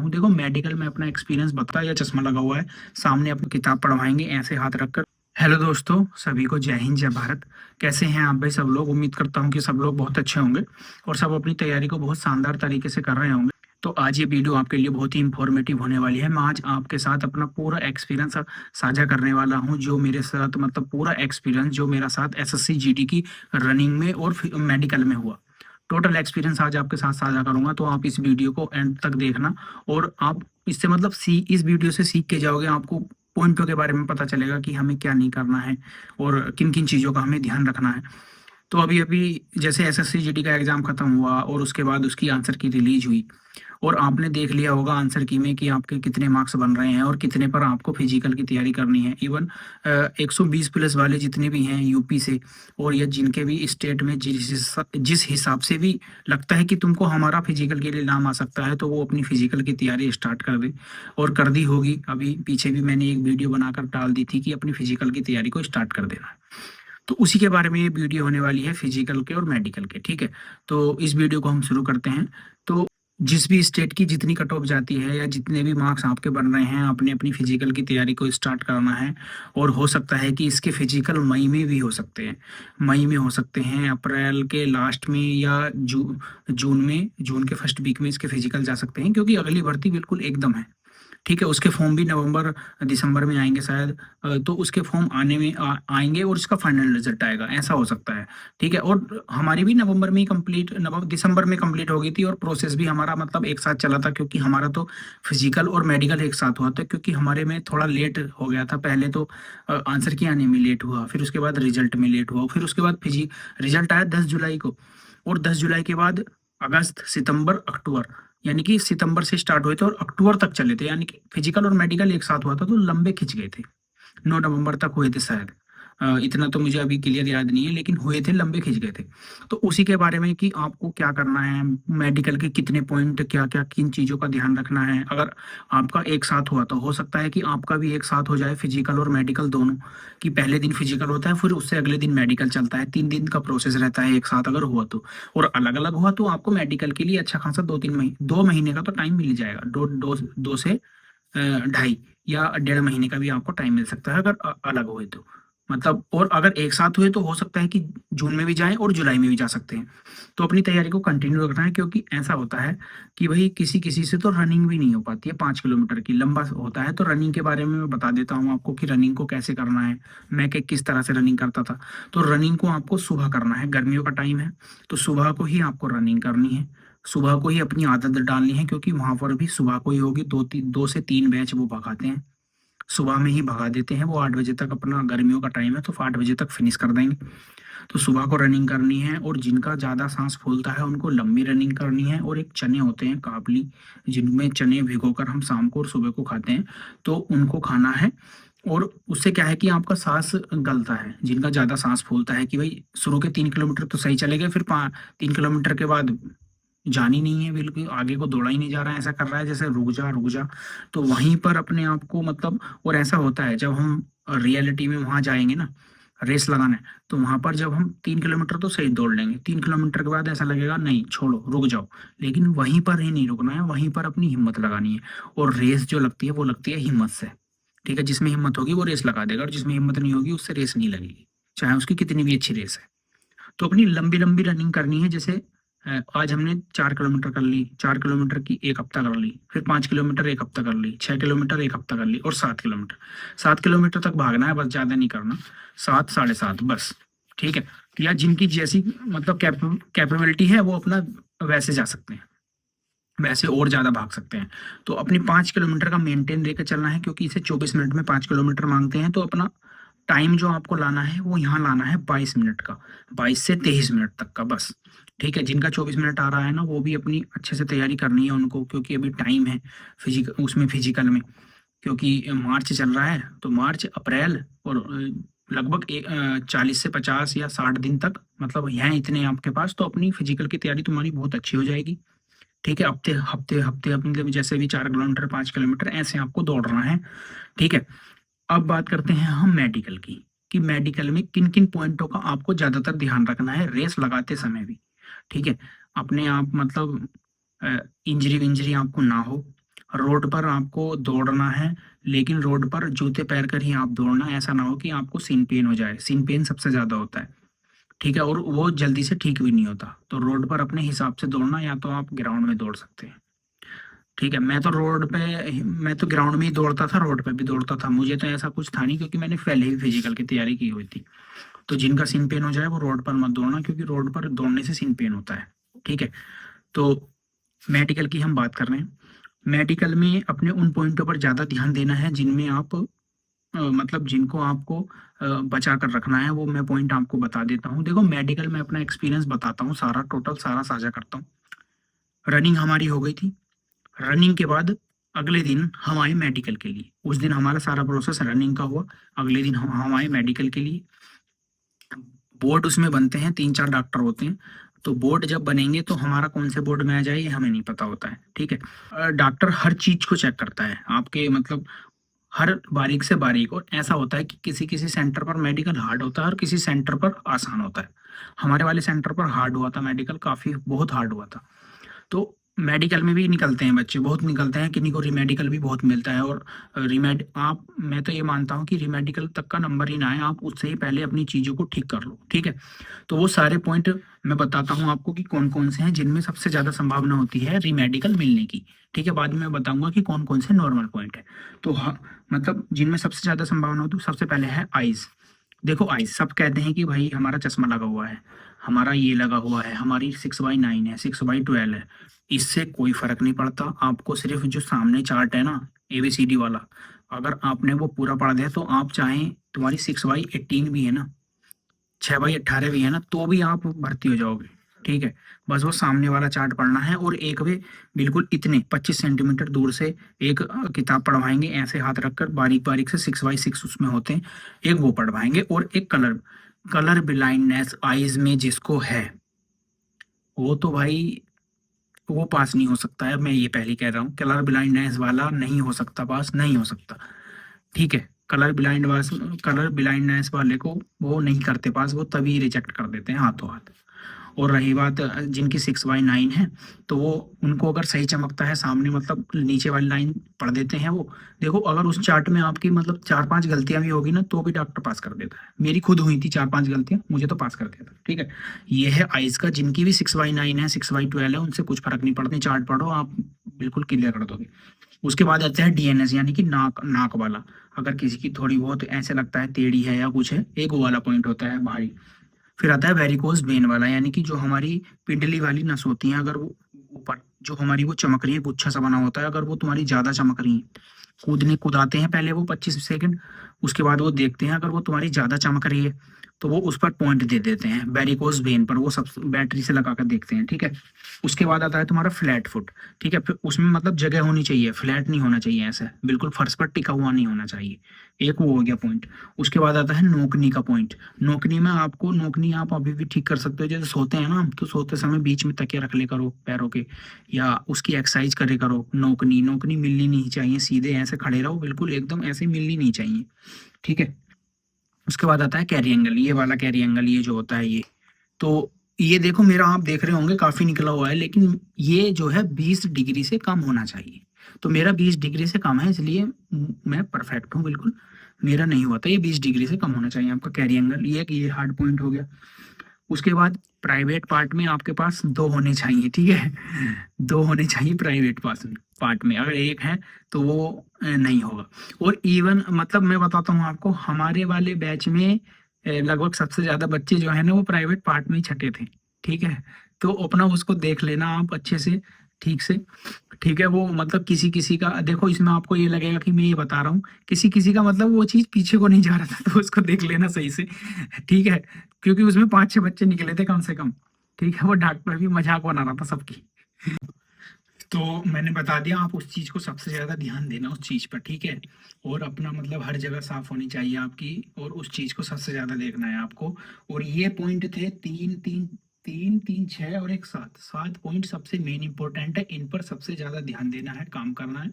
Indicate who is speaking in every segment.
Speaker 1: हूँ। देखो मेडिकल में अपना एक्सपीरियंस बता, या चश्मा लगा हुआ है सामने, अपनी किताब पढ़वाएंगे ऐसे हाथ रखकर। हेलो दोस्तों, सभी को जय हिंद जय भारत। कैसे हैं आप भाई सब लोग? उम्मीद करता हूँ कि सब लोग बहुत अच्छे होंगे और सब अपनी तैयारी को बहुत शानदार तरीके से कर रहे होंगे। तो आज ये वीडियो आपके लिए बहुत ही इंफॉर्मेटिव होने वाली है। मैं आज आपके साथ अपना पूरा एक्सपीरियंस साझा करने वाला हूँ, जो मेरे साथ मतलब पूरा एक्सपीरियंस जो मेरा साथ एसएससी जीडी की रनिंग में और मेडिकल में हुआ। टोटल एक्सपीरियंस आज आपके साथ साझा करूंगा, तो आप इस वीडियो को एंड तक देखना और आप इससे मतलब इस वीडियो से सीख के जाओगे। आपको पॉइंटों के बारे में पता चलेगा कि हमें क्या नहीं करना है और किन किन चीज़ों का हमें ध्यान रखना है। तो अभी अभी जैसे एसएससी जीडी का एग्जाम खत्म हुआ और उसके बाद उसकी आंसर की रिलीज हुई, और आपने देख लिया होगा आंसर की में कि आपके कितने मार्क्स बन रहे हैं और कितने पर आपको फिजिकल की तैयारी करनी है। इवन 120 प्लस वाले जितने भी हैं यूपी से, और या जिनके भी स्टेट में जिस हिसाब से भी लगता है कि तुमको हमारा फिजिकल के लिए नाम आ सकता है, तो वो अपनी फिजिकल की तैयारी स्टार्ट कर दे। और कर दी होगी, अभी पीछे भी मैंने एक वीडियो बनाकर डाल दी थी कि अपनी फिजिकल की तैयारी को स्टार्ट कर देना है। तो उसी के बारे में ये वीडियो होने वाली है, फिजिकल के और मेडिकल के। ठीक है, तो इस वीडियो को हम शुरू करते हैं। तो जिस भी स्टेट की जितनी कट ऑफ जाती है या जितने भी मार्क्स आपके बन रहे हैं, आपने अपनी फिजिकल की तैयारी को स्टार्ट करना है। और हो सकता है कि इसके फिजिकल मई में भी हो सकते हैं, मई में हो सकते हैं, अप्रैल के लास्ट में, या जून के फर्स्ट वीक में इसके फिजिकल जा सकते हैं, क्योंकि अगली भर्ती बिल्कुल एकदम है। ठीक है, उसके फॉर्म भी नवंबर दिसंबर में आएंगे शायद। तो उसके फॉर्म आने में आएंगे और उसका फाइनल रिजल्ट आएगा, ऐसा हो सकता है। ठीक है, और हमारी भी नवंबर में ही कंप्लीट, नवंबर दिसंबर में कंप्लीट हो गई थी, और प्रोसेस भी हमारा मतलब एक साथ चला था, क्योंकि हमारा तो फिजिकल और मेडिकल एक साथ हुआ था। क्योंकि हमारे में थोड़ा लेट हो गया था, पहले तो आंसर की आने में लेट हुआ, फिर उसके बाद रिजल्ट में लेट हुआ, फिर उसके बाद रिजल्ट आया 10 जुलाई को, और 10 जुलाई के बाद अगस्त सितंबर अक्टूबर, यानी कि सितंबर से स्टार्ट हुए थे और अक्टूबर तक चले थे। यानी कि फिजिकल और मेडिकल एक साथ हुआ था, तो लंबे खिंच गए थे। 9 नवंबर तक हुए थे शायद। इतना तो मुझे अभी क्लियर याद नहीं है, लेकिन हुए थे, लंबे खिंच गए थे। तो उसी के बारे में कि आपको क्या करना है, मेडिकल के कितने पॉइंट, क्या क्या किन चीज़ों का ध्यान रखना है। अगर आपका एक साथ हुआ तो हो सकता है कि आपका भी एक साथ हो जाए, फिजिकल और मेडिकल दोनों। कि पहले दिन फिजिकल होता है, फिर उससे अगले दिन मेडिकल चलता है, 3 दिन का प्रोसेस रहता है एक साथ अगर हुआ तो। और अलग अलग हुआ तो आपको मेडिकल के लिए अच्छा खासा 2 महीने का तो टाइम मिल जाएगा। दो से 2.5 या 1.5 महीने का भी आपको टाइम मिल सकता है, अगर अलग हुए तो। मतलब और अगर एक साथ हुए तो हो सकता है कि जून में भी जाएं और जुलाई में भी जा सकते हैं। तो अपनी तैयारी को कंटिन्यू रखना है, क्योंकि ऐसा होता है कि भाई किसी किसी से तो रनिंग भी नहीं हो पाती है, 5 किलोमीटर की लंबा होता है। तो रनिंग के बारे में मैं बता देता हूँ आपको कि रनिंग को कैसे करना है, मैं किस तरह से रनिंग करता था। तो रनिंग को आपको सुबह करना है, गर्मियों का टाइम है, तो सुबह को ही आपको रनिंग करनी है। सुबह को ही अपनी आदत डालनी है, क्योंकि वहां पर भी सुबह को ही होगी। 2 से 3 बैच वो भगाते हैं, सुबह में ही भगा देते हैं। वो 8 बजे तक, अपना गर्मियों का टाइम है तो 8 बजे तक फिनिश कर देंगे। तो सुबह को रनिंग करनी है, और जिनका ज़्यादा सांस फूलता है उनको लंबी रनिंग करनी है। और एक चने होते हैं काबली, जिनमें चने भिगोकर हम शाम को और सुबह को खाते हैं, तो उनको खाना है। और उससे क्या है कि आपका सांस गलता है, जिनका ज़्यादा सांस फूलता है कि भाई शुरू के 3 किलोमीटर तो सही चले गए, फिर 3 किलोमीटर के बाद जान ही नहीं है, बिल्कुल आगे को दौड़ा ही नहीं जा रहा है, ऐसा कर रहा है जैसे रुक जा रुक जा। तो वहीं पर अपने आप को मतलब, और ऐसा होता है जब हम रियलिटी में वहां जाएंगे ना, रेस लगाना है, तो वहां पर जब हम 3 किलोमीटर तो सही दौड़ लेंगे, 3 किलोमीटर के बाद ऐसा लगेगा नहीं छोड़ो रुक जाओ। लेकिन वहीं पर ही नहीं रुकना है, वहीं पर अपनी हिम्मत लगानी है। और रेस जो लगती है वो लगती है हिम्मत से। ठीक है, जिसमें हिम्मत होगी वो रेस लगा देगा, और जिसमें हिम्मत नहीं होगी उससे रेस नहीं लगेगी, चाहे उसकी कितनी भी अच्छी रेस है। तो अपनी लंबी लंबी रनिंग करनी है। जैसे आज हमने 4 किलोमीटर कर ली, 4 किलोमीटर की एक हफ्ता कर ली, फिर 5 किलोमीटर एक हफ्ता कर ली, 6 किलोमीटर एक हफ्ता कर ली, और 7 किलोमीटर, 7 किलोमीटर तक भागना है बस, ज्यादा नहीं करना। 7, 7.5 बस। ठीक है, या जिनकी जैसी मतलब कैपेबिलिटी है वो अपना वैसे जा सकते हैं, वैसे और ज्यादा भाग सकते हैं। तो अपनी 5 किलोमीटर का मेंटेन लेकर चलना है, क्योंकि इसे 24 मिनट में 5 किलोमीटर मांगते हैं। तो अपना टाइम जो आपको लाना है वो यहाँ लाना है 22 मिनट का, 22 से 23 मिनट तक का बस। ठीक है, जिनका 24 मिनट आ रहा है ना, वो भी अपनी अच्छे से तैयारी करनी है उनको, क्योंकि अभी टाइम है उसमें फिजिकल में। क्योंकि मार्च चल रहा है, तो मार्च अप्रैल और लगभग 40 से 50 या 60 दिन तक मतलब यहाँ इतने आपके पास, तो अपनी फिजिकल की तैयारी तुम्हारी बहुत अच्छी हो जाएगी। ठीक है, हफ्ते हफ्ते हफ्ते मतलब जैसे भी 4 किलोमीटर 5 किलोमीटर ऐसे आपको दौड़ना है। ठीक है, अब बात करते हैं हम मेडिकल की, कि मेडिकल में किन किन पॉइंटों का आपको ज्यादातर ध्यान रखना है रेस लगाते समय भी। ठीक है, अपने आप मतलब इंजरी विंजरी आपको ना हो, रोड पर आपको दौड़ना है, लेकिन रोड पर जूते पहन कर ही आप दौड़ना, ऐसा ना हो कि आपको सीन पेन हो जाए। सीन पेन सबसे ज़्यादा होता है, ठीक है, और वो जल्दी से ठीक भी नहीं होता। तो रोड पर अपने हिसाब से दौड़ना, या तो आप ग्राउंड में दौड़ सकते हैं, ठीक है। मैं तो ग्राउंड में ही दौड़ता था, रोड पे भी दौड़ता था, मुझे तो ऐसा कुछ था नहीं, क्योंकि मैंने पहले ही फिजिकल की तैयारी की हुई थी। तो जिनका सीन पेन हो जाए वो रोड पर मत दौड़ना, क्योंकि रोड पर दौड़ने से सीन पेन होता है, ठीक है। तो मेडिकल की हम बात कर रहे हैं। मेडिकल में अपने उन पॉइंटों पर ज़्यादा ध्यान देना है जिनमें आप मतलब जिनको आपको बचा कर रखना है। वो मैं पॉइंट आपको बता देता हूँ। देखो, मेडिकल में अपना एक्सपीरियंस बताता हूँ, सारा टोटल सारा साझा करता हूँ। रनिंग हमारी हो गई थी। रनिंग के बाद अगले दिन हम आए मेडिकल के लिए। उस दिन हमारा सारा प्रोसेस रनिंग का हुआ। अगले दिन हम आए मेडिकल के लिए। बोर्ड उसमें बनते हैं, 3-4 डॉक्टर होते हैं। तो बोर्ड जब बनेंगे तो हमारा कौन से बोर्ड में आ जाए ये हमें नहीं पता होता है, ठीक है। डॉक्टर हर चीज को चेक करता है आपके, मतलब हर बारीक से बारीक। और ऐसा होता है कि किसी किसी सेंटर पर मेडिकल हार्ड होता है और किसी सेंटर पर आसान होता है। हमारे वाले सेंटर पर हार्ड हुआ था मेडिकल, काफी बहुत हार्ड हुआ था। तो मेडिकल में भी निकलते हैं बच्चे, बहुत निकलते हैं, किन्हीं को रीमेडिकल भी बहुत मिलता है। और रीमेड आप मैं तो ये मानता हूँ कि रीमेडिकल तक का नंबर ही ना आए, आप उससे ही पहले अपनी चीज़ों को ठीक कर लो, ठीक है। तो वो सारे पॉइंट मैं बताता हूँ आपको कि कौन कौन से हैं जिनमें सबसे ज़्यादा संभावना होती है रीमेडिकल मिलने की, ठीक है। बाद में मैं बताऊंगा कि कौन कौन से नॉर्मल पॉइंट है। तो हाँ, मतलब जिनमें सबसे ज़्यादा संभावना होती है, सबसे पहले है आइज़। देखो, आइज़ सब कहते हैं कि भाई हमारा चश्मा लगा हुआ है, हमारा ये लगा हुआ है, हमारी 6/9 है, 6/12 है। इससे कोई फर्क नहीं पड़ता। आपको सिर्फ जो सामने चार्ट है ना, ABCD वाला, अगर आपने वो पूरा पढ़ दिया तो आप चाहें तुम्हारी 6/18 भी है ना, 6/18 भी है ना, तो भी आप भर्ती हो जाओगे, ठीक है। बस वो सामने वाला चार्ट पढ़ना है। और एक वे बिल्कुल इतने 25 सेंटीमीटर दूर से एक किताब पढ़वाएंगे, ऐसे हाथ रखकर बारीक बारीक से 6/6 उसमें होते हैं, एक वो पढ़वाएंगे। और एक कलर कलर ब्लाइंडनेस आईज में जिसको है, वो तो भाई वो पास नहीं हो सकता है। मैं ये पहले कह रहा हूँ, कलर ब्लाइंडनेस वाला नहीं हो सकता, पास नहीं हो सकता, ठीक है। कलर ब्लाइंडनेस वाले को वो नहीं करते पास, वो तभी रिजेक्ट कर देते हैं हाथों हाथ। और रही बात जिनकी 6/9 है, तो वो उनको अगर सही चमकता है सामने, मतलब नीचे वाली लाइन पढ़ देते हैं वो। देखो, अगर उस चार्ट में आपकी मतलब 4-5 गलतियां भी होगी ना, तो भी डॉक्टर पास कर देता है। मेरी खुद हुई थी 4-5 गलतियां, मुझे तो पास कर दिया था, ठीक है। ये है आइज का, जिनकी भी 6/9 है, 6/12 है, उनसे कुछ फर्क नहीं पड़ता, चार्ट पढ़ो आप बिल्कुल क्लियर कर दोगे। उसके बाद आता है DNS, यानी कि नाक नाक वाला। अगर किसी की थोड़ी बहुत ऐसे लगता है टेढ़ी है या कुछ है, एक वो वाला पॉइंट होता है भारी। फिर आता है वेरिकोज वेन वाला, यानी कि जो हमारी पिंडली वाली नस होती है, अगर वो ऊपर जो हमारी वो चमक रही है, गुच्छा सा बना होता है, अगर वो तुम्हारी ज्यादा चमक रही है, कुदाते हैं पहले वो 25 सेकंड, उसके बाद वो देखते हैं अगर वो तुम्हारी ज्यादा चमक रही है, तो वो उस पर पॉइंट दे देते हैं वेरिकोज वेन पर। वो सब बैटरी से लगा कर देखते हैं, ठीक है। उसके बाद आता है तुम्हारा फ्लैट फुट, ठीक है। फिर उसमें मतलब जगह होनी चाहिए, फ्लैट नहीं होना चाहिए, ऐसा बिल्कुल फर्श पर टिका हुआ नहीं होना चाहिए। एक वो हो गया पॉइंट। उसके बाद आता है नोकनी का पॉइंट। नोकनी आप अभी भी ठीक कर सकते हो, जैसे सोते हैं ना हम, तो सोते समय बीच में तकिया रख ले करो पैरों के, या उसकी एक्सरसाइज करे करो। नोकनी नोकनी मिलनी नहीं चाहिए, सीधे ऐसे खड़े रहो बिल्कुल एकदम, ऐसे मिलनी नहीं चाहिए, ठीक है। उसके बाद आता है कैरी एंगल, ये वाला कैरी एंगल, ये जो होता है ये। तो ये देखो, मेरा आप देख रहे होंगे काफी निकला हुआ है, लेकिन ये जो है 20 डिग्री से कम होना चाहिए। तो मेरा 20 डिग्री से कम है, इसलिए मैं परफेक्ट हूँ बिल्कुल। मेरा नहीं हुआ था, ये 20 डिग्री से कम होना चाहिए आपका कैरी एंगल। ये हार्ड पॉइंट हो गया। उसके बाद प्राइवेट पार्ट में आपके पास दो होने चाहिए, ठीक है। दो होने चाहिए प्राइवेट पास में पार्ट में, अगर एक है तो वो नहीं होगा। और इवन मतलब मैं बताता हूँ आपको, हमारे वाले बैच में लगभग सबसे ज्यादा बच्चे जो है ना, वो प्राइवेट पार्ट में ही छठे थे, ठीक है। तो अपना उसको देख लेना आप अच्छे से, ठीक से, ठीक है। वो मतलब किसी किसी का देखो, इसमें आपको ये लगेगा कि मैं ये बता रहा हूँ, किसी किसी का मतलब वो चीज पीछे को नहीं जा रहा था, तो उसको देख लेना सही से, ठीक है। क्योंकि उसमें 5-6 बच्चे निकले थे कम से कम, ठीक है। वो डॉक्टर भी मजाक बना रहा था सबकी। तो मैंने बता दिया, आप उस चीज को सबसे ज्यादा ध्यान देना उस चीज पर, ठीक है। और अपना मतलब हर जगह साफ होनी चाहिए आपकी, और उस चीज को सबसे ज्यादा देखना है आपको। और ये पॉइंट थे तीन तीन, तीन तीन 6 और एक 7, 7 पॉइंट सबसे मेन इंपॉर्टेंट है। इन पर सबसे ज्यादा ध्यान देना है, काम करना है।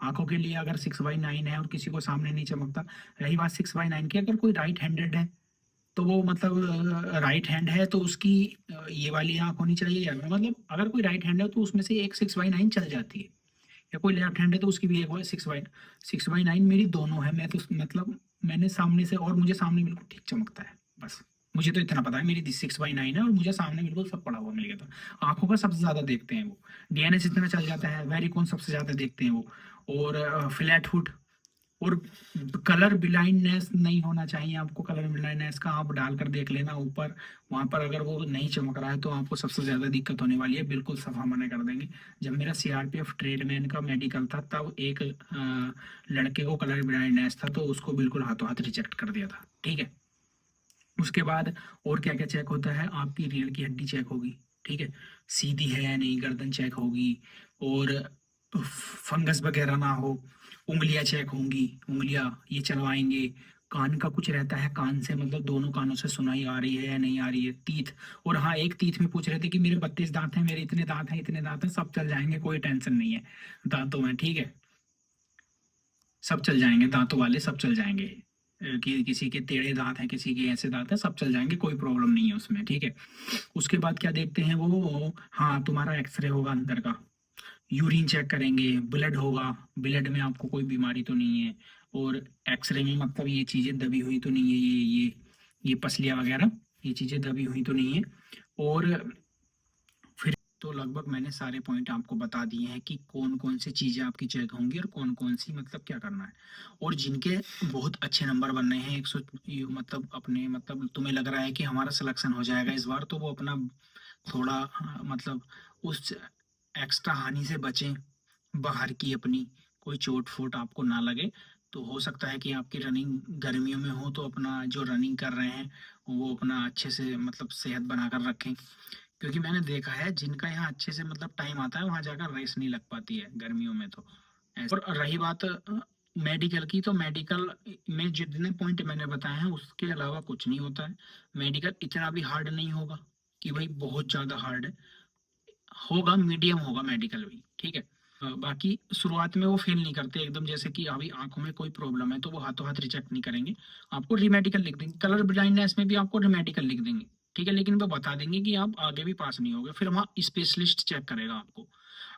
Speaker 1: आंखों के लिए अगर 6/9 है और किसी को सामने नहीं चमकता, रही बात 6/9 की, अगर कोई राइट हैंडेड है, तो वो मतलब राइट हैंड है तो उसकी ये वाली आंख होनी चाहिए, या मतलब अगर कोई राइट हैंड है तो उसमें से एक 6/9 चल जाती है। या कोई लेफ्ट हैंड है तो उसकी भी एक है 6/9 मेरी दोनों है। मैं तो मतलब मैंने सामने से, और मुझे सामने बिल्कुल ठीक चमकता है। बस मुझे तो इतना पता है मेरी 6/9 है और मुझे सामने बिल्कुल सब पड़ा हुआ मिल गया था। आंखों का सबसे ज्यादा देखते हैं वो, डीएनएस इतना चल जाता है, वेरिकोन सबसे ज्यादा देखते हैं वो, और फ्लैट फुट, और कलर ब्लाइंडनेस नहीं होना चाहिए आपको। कलर ब्लाइंडनेस का आप डालकर देख लेना ऊपर, वहां पर अगर वो नहीं चमक रहा है तो आपको सबसे ज्यादा दिक्कत होने वाली है, बिल्कुल सफा मना कर देंगे। जब मेरा सीआरपीएफ ट्रेडमैन का मेडिकल था तब एक लड़के को कलर ब्लाइंडनेस था, तो उसको बिल्कुल हाथों हाथ रिजेक्ट कर दिया था। ठीक है, उसके बाद और क्या क्या चेक होता है, आपकी रीढ़ की हड्डी चेक होगी, ठीक है, सीधी है या नहीं, गर्दन चेक होगी, और फंगस वगैरह ना हो, उंगलियां चेक होंगी, उंगलियां ये चलवाएंगे। कान का कुछ रहता है, कान से मतलब दोनों कानों से सुनाई आ रही है या नहीं आ रही है। तीत, और हाँ एक तीत में पूछ रहे थे कि मेरे 32 दांत हैं, मेरे इतने दांत हैं, इतने दांत हैं, सब चल जाएंगे, कोई टेंशन नहीं है दांतों में, ठीक है, सब चल जाएंगे, दांतों वाले सब चल जाएंगे। कि किसी के टेढ़े दांत हैं, किसी के ऐसे दांत हैं, सब चल जाएंगे, कोई प्रॉब्लम नहीं है उसमें, ठीक है। उसके बाद क्या देखते हैं वो, हाँ तुम्हारा एक्सरे होगा अंदर का, यूरिन चेक करेंगे, ब्लड होगा, ब्लड में आपको कोई बीमारी तो नहीं है, और एक्सरे में मतलब ये चीजें दबी हुई तो नहीं है, ये पसलियाँ वगैरह, ये चीजें दबी हुई तो नहीं है। और फिर तो लगभग मैंने सारे पॉइंट आपको बता दिए हैं कि कौन कौन सी चीजें आपकी चेक होंगी और कौन कौन सी मतलब क्या करना है। और जिनके बहुत अच्छे नंबर बन रहे हैं 100, मतलब अपने मतलब तुम्हें लग रहा है कि हमारा सिलेक्शन हो जाएगा इस बार, तो वो अपना थोड़ा मतलब उस एक्स्ट्रा हानि से बचें, बाहर की अपनी कोई चोट फोट आपको ना लगे। तो हो सकता है कि आपकी रनिंग गर्मियों में हो, तो अपना जो रनिंग कर रहे हैं वो अपना अच्छे से मतलब सेहत बनाकर रखें, क्योंकि मैंने देखा है जिनका यहाँ अच्छे से मतलब टाइम आता है वहां जाकर रेस नहीं लग पाती है गर्मियों में तो और रही बात मेडिकल की, तो मेडिकल में जितने पॉइंट मैंने बताए हैं उसके अलावा कुछ नहीं होता है। मेडिकल इतना भी हार्ड नहीं होगा कि भाई बहुत ज्यादा हार्ड है, होगा मीडियम होगा मेडिकल भी, ठीक है। बाकी शुरुआत में वो फेल नहीं करते एकदम, जैसे कि अभी आंखों में कोई प्रॉब्लम है तो वो हाथों हाथ रिजेक्ट नहीं करेंगे, आपको रिमेडिकल लिख देंगे। कलर ब्लाइंडनेस में भी आपको रिमेडिकल लिख देंगे, ठीक है, लेकिन वो बता देंगे कि आप आगे भी पास नहीं होगे। फिर वहाँ स्पेशलिस्ट चेक करेगा आपको,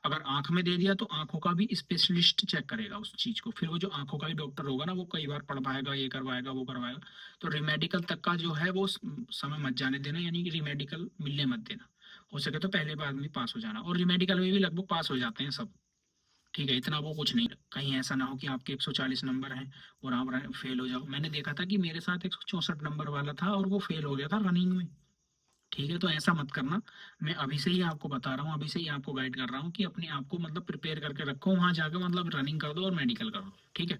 Speaker 1: अगर आंख में दे दिया तो आंखों का भी स्पेशलिस्ट चेक करेगा उस चीज को। फिर वो जो आंखों का ही डॉक्टर होगा ना, वो कई बार पढ़वाएगा, ये करवाएगा वो करवाएगा। तो रिमेडिकल तक का जो है वो समय मत जाने देना, यानी कि रिमेडिकल मिलने मत देना। हो सके तो पहले बार में पास हो जाना, और रिमेडिकल में भी लगभग पास हो जाते हैं सब, ठीक है, इतना वो कुछ नहीं। कहीं ऐसा ना हो कि आपके 140 नंबर हैं और आप फेल हो जाओ। मैंने देखा था कि मेरे साथ 164 नंबर वाला था और वो फेल हो गया था रनिंग में, ठीक है, तो ऐसा मत करना। मैं अभी से ही आपको बता रहा हूँ, अभी से ही आपको गाइड कर रहा हूँ कि अपने आप को मतलब प्रिपेयर करके रखो, वहां जाकर मतलब रनिंग कर दो और मेडिकल करो, ठीक है।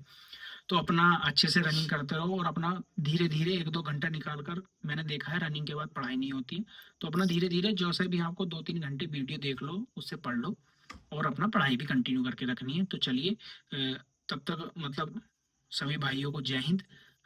Speaker 1: तो अपना अच्छे से रनिंग करते रहो, और अपना धीरे धीरे 1-2 घंटा निकाल कर, मैंने देखा है रनिंग के बाद पढ़ाई नहीं होती है, तो अपना धीरे धीरे जो से भी आपको 2-3 घंटे वीडियो देख लो, उससे पढ़ लो, और अपना पढ़ाई भी कंटिन्यू करके रखनी है। तो चलिए तब तक मतलब सभी भाइयों को जय हिंद।